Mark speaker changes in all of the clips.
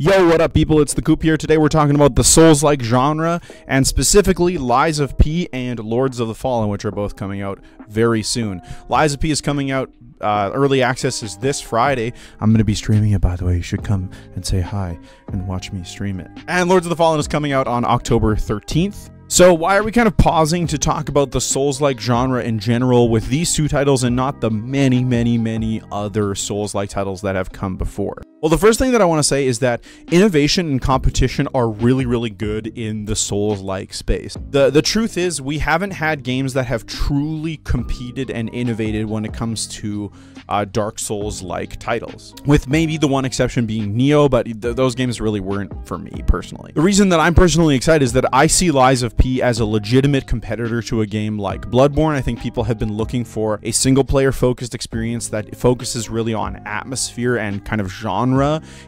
Speaker 1: Yo, what up, people? It's the COOP here. Today we're talking about the Souls-like genre, and specifically Lies of P and Lords of the Fallen, which are both coming out very soon. Lies of P is coming out, early access is this Friday. I'm going to be streaming it, by the way. You should come and say hi and watch me stream it. And Lords of the Fallen is coming out on October 13th. So why are we kind of pausing to talk about the Souls-like genre in general with these two titles and not the many other Souls-like titles that have come before? Well, the first thing that I want to say is that innovation and competition are really good in the Souls-like space. The truth is, we haven't had games that have truly competed and innovated when it comes to Dark Souls-like titles, with maybe the one exception being Neo, but those games really weren't for me personally. The reason that I'm personally excited is that I see Lies of P as a legitimate competitor to a game like Bloodborne. I think people have been looking for a single-player focused experience that focuses really on atmosphere and kind of genre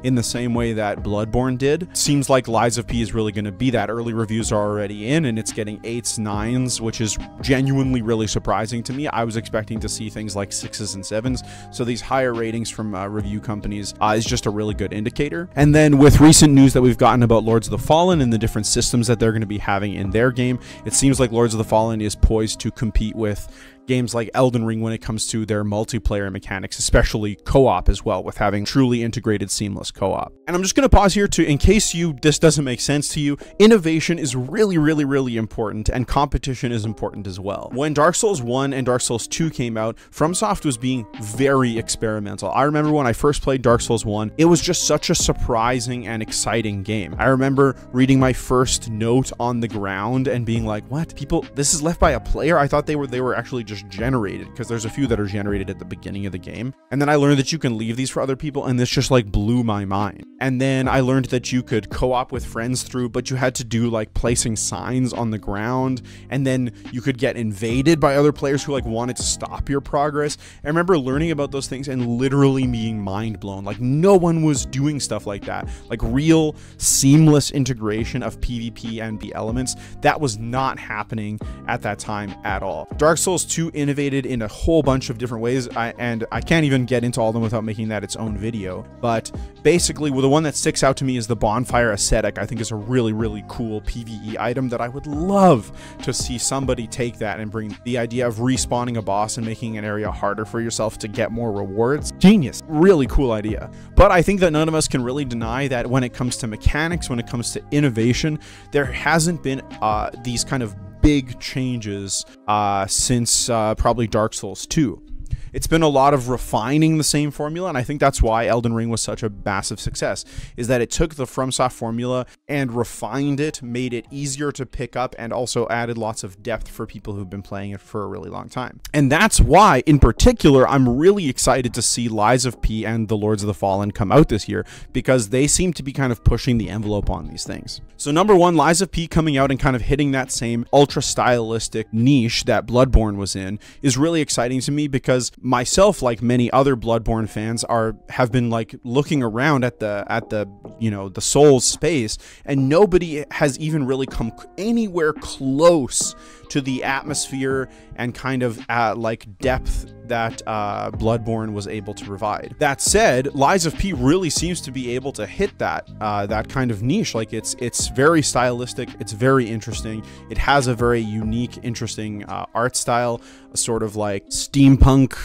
Speaker 1: in the same way that Bloodborne did. Seems like Lies of P is really going to be that. Early reviews are already in, and it's getting 8s, 9s, which is genuinely really surprising to me. I was expecting to see things like 6s and 7s, so these higher ratings from review companies is just a really good indicator. And then with recent news that we've gotten about Lords of the Fallen and the different systems that they're going to be having in their game, it seems like Lords of the Fallen is poised to compete with games like Elden Ring when it comes to their multiplayer mechanics, especially co-op as well, with having truly integrated seamless co-op. And I'm just going to pause here in case this doesn't make sense to you, innovation is really important, and competition is important as well. When Dark Souls 1 and Dark Souls 2 came out, Fromsoft was being very experimental. I remember when I first played Dark Souls 1, it was just such a surprising and exciting game. I remember reading my first note on the ground and being like, what? People, this is left by a player? I thought they were actually just generated, because there's a few that are generated at the beginning of the game. And then I learned that you can leave these for other people, and this just like blew my mind. And then I learned that you could co-op with friends through, but you had to do like placing signs on the ground, and then you could get invaded by other players who like wanted to stop your progress. I remember learning about those things and literally being mind blown. Like, no one was doing stuff like that. Like real seamless integration of PvP and the elements, that was not happening at that time at all. Dark Souls 2 innovated in a whole bunch of different ways, and I can't even get into all of them without making that its own video. But basically, well, the one that sticks out to me is the bonfire ascetic. I think is a really cool PvE item that I would love to see somebody take that and bring the idea of respawning a boss and making an area harder for yourself to get more rewards. Genius. Really cool idea. But I think that none of us can really deny that when it comes to mechanics, when it comes to innovation, there hasn't been these kind of big changes since probably Dark Souls 2. It's been a lot of refining the same formula, and I think that's why Elden Ring was such a massive success, is that it took the Fromsoft formula and refined it, made it easier to pick up, and also added lots of depth for people who've been playing it for a really long time. And that's why, in particular, I'm really excited to see Lies of P and the Lords of the Fallen come out this year, because they seem to be kind of pushing the envelope on these things. So number one, Lies of P coming out and kind of hitting that same ultra stylistic niche that Bloodborne was in is really exciting to me, because myself, like many other Bloodborne fans, have been like looking around at the you know, the Souls space, and nobody has even really come anywhere close to the atmosphere and kind of like depth that Bloodborne was able to provide. That said, Lies of P really seems to be able to hit that kind of niche. Like it's very stylistic, it's very interesting, it has a very unique, interesting art style, a sort of like steampunk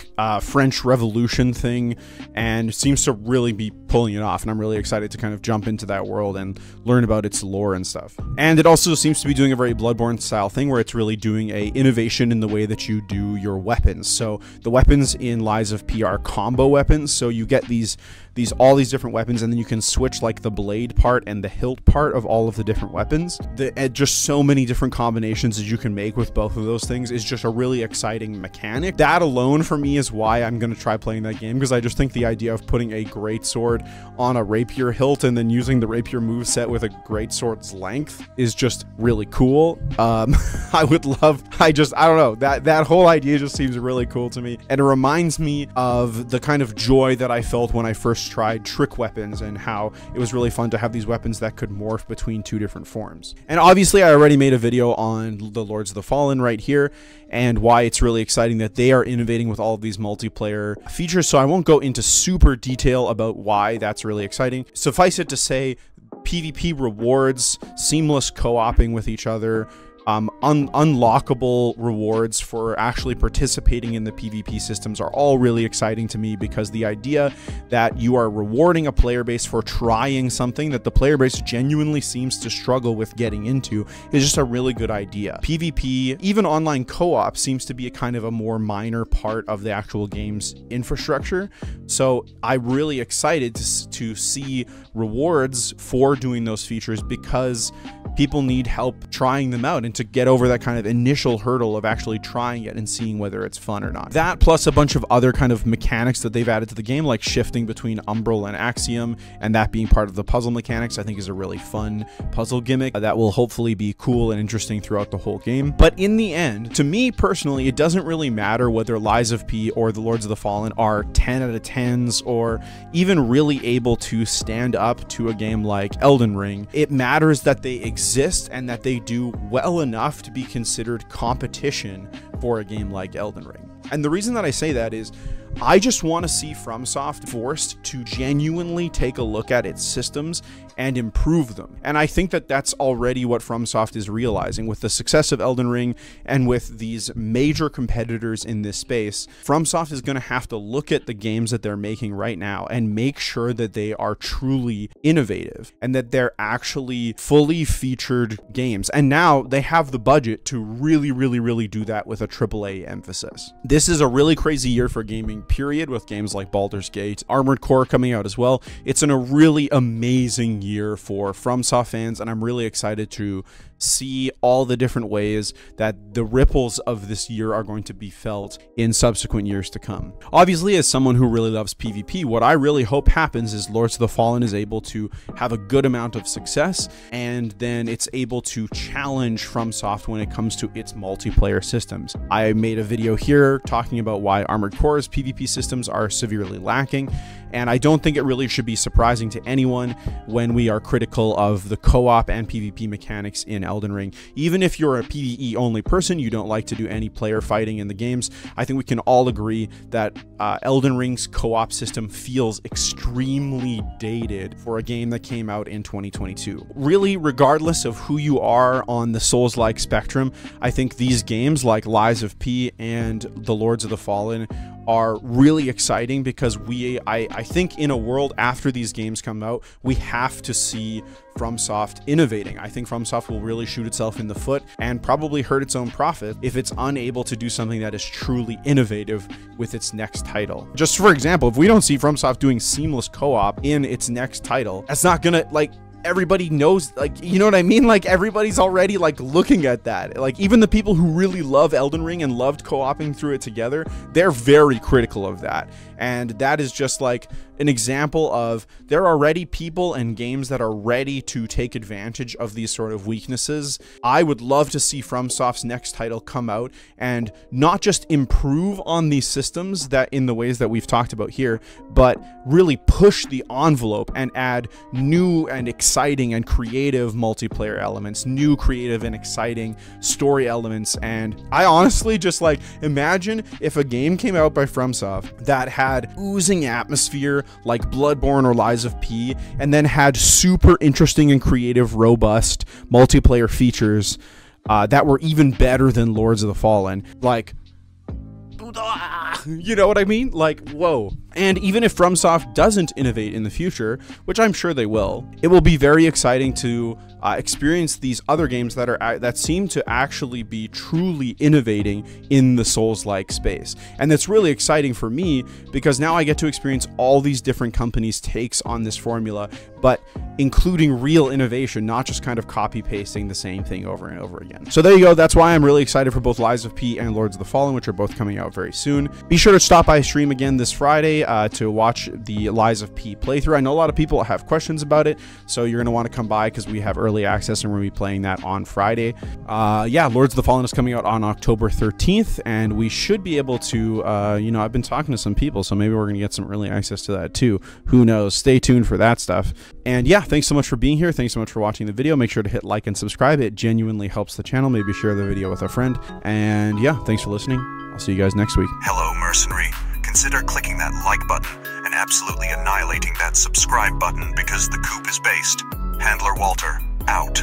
Speaker 1: French Revolution thing, and seems to really be pulling it off, and I'm really excited to kind of jump into that world and learn about its lore and stuff. And it also seems to be doing a very Bloodborne style thing, where it's really doing a innovation in the way that you do your weapons. So the weapons in Lies of P are combo weapons, so you get all these different weapons, and then you can switch like the blade part and the hilt part of all of the different weapons. Just so many different combinations that you can make with both of those things is just a really exciting mechanic. That alone for me is why I'm going to try playing that game, because I just think the idea of putting a greatsword on a rapier hilt and then using the rapier moveset with a greatsword's length is just really cool. I would I don't know, that whole idea just seems really cool to me. And it reminds me of the kind of joy that I felt when I first tried trick weapons, and how it was really fun to have these weapons that could morph between two different forms. And obviously I already made a video on the Lords of the Fallen right here, and why it's really exciting that they are innovating with all of these multiplayer features, so I won't go into super detail about why that's really exciting. Suffice it to say, PvP rewards, seamless co-oping with each other, unlockable rewards for actually participating in the PvP systems are all really exciting to me, because the idea that you are rewarding a player base for trying something that the player base genuinely seems to struggle with getting into is just a really good idea. PvP, even online co-op, seems to be a kind of a more minor part of the actual game's infrastructure. So I'm really excited to see rewards for doing those features, because people need help trying them out and to get over that kind of initial hurdle of actually trying it and seeing whether it's fun or not. That plus a bunch of other kind of mechanics that they've added to the game, like shifting between Umbral and Axiom, and that being part of the puzzle mechanics, I think is a really fun puzzle gimmick that will hopefully be cool and interesting throughout the whole game. But in the end, to me personally, it doesn't really matter whether Lies of P or the Lords of the Fallen are 10 out of 10s or even really able to stand up to a game like Elden Ring. It matters that they exist and that they do well enough to be considered competition for a game like Elden Ring. And the reason that I say that is I just want to see FromSoft forced to genuinely take a look at its systems and improve them. And I think that that's already what FromSoft is realizing with the success of Elden Ring and with these major competitors in this space. FromSoft is going to have to look at the games that they're making right now and make sure that they are truly innovative and that they're actually fully featured games. And now they have the budget to really do that with a AAA emphasis. This is a really crazy year for gaming, period, with games like Baldur's Gate, Armored Core coming out as well. It's in a really amazing year for FromSoft fans, and I'm really excited to see all the different ways that the ripples of this year are going to be felt in subsequent years to come. Obviously, as someone who really loves PvP, what I really hope happens is Lords of the Fallen is able to have a good amount of success, and then it's able to challenge FromSoft when it comes to its multiplayer systems. I made a video here talking about why Armored Core's PvP systems are severely lacking, and I don't think it really should be surprising to anyone when we are critical of the co-op and PvP mechanics in Elden Ring. Even if you're a PvE only person, you don't like to do any player fighting in the games, I think we can all agree that Elden Ring's co-op system feels extremely dated for a game that came out in 2022. Really, regardless of who you are on the Souls-like spectrum, I think these games like Lies of P and the Lords of the Fallen are really exciting, because I think in a world after these games come out, we have to see FromSoft innovating. I think FromSoft will really shoot itself in the foot and probably hurt its own profit if it's unable to do something that is truly innovative with its next title. Just for example, if we don't see FromSoft doing seamless co-op in its next title, that's not gonna, like, everybody knows, like, you know what I mean? Like, everybody's already like looking at that. Like, even the people who really love Elden Ring and loved co-oping through it together, they're very critical of that. And that is just like an example of there are already people and games that are ready to take advantage of these sort of weaknesses. I would love to see FromSoft's next title come out and not just improve on these systems that in the ways that we've talked about here, but really push the envelope and add new and exciting and creative multiplayer elements, new creative and exciting story elements. And I honestly just like imagine if a game came out by FromSoft that had oozing atmosphere like Bloodborne or Lies of P, and then had super interesting and creative, robust multiplayer features that were even better than Lords of the Fallen. Like, you know what I mean? Like, whoa. And even if FromSoft doesn't innovate in the future, which I'm sure they will, it will be very exciting to experience these other games that seem to actually be truly innovating in the Souls-like space. And that's really exciting for me, because now I get to experience all these different companies' takes on this formula, but including real innovation, not just kind of copy-pasting the same thing over and over again. So there you go. That's why I'm really excited for both Lies of P and Lords of the Fallen, which are both coming out very soon. Be sure to stop by stream again this Friday. to watch the Lies of P playthrough. I know a lot of people have questions about it, so you're going to want to come by because we have early access and we're going to be playing that on Friday. Yeah, Lords of the Fallen is coming out on October 13th, and we should be able to, I've been talking to some people, so maybe we're going to get some early access to that too. Who knows? Stay tuned for that stuff. And yeah, thanks so much for being here. Thanks so much for watching the video. Make sure to hit like and subscribe. It genuinely helps the channel. Maybe share the video with a friend. And yeah, thanks for listening. I'll see you guys next week.
Speaker 2: Hello, mercenary. Consider clicking that like button and absolutely annihilating that subscribe button because the COOP is based. Handler Walter, out.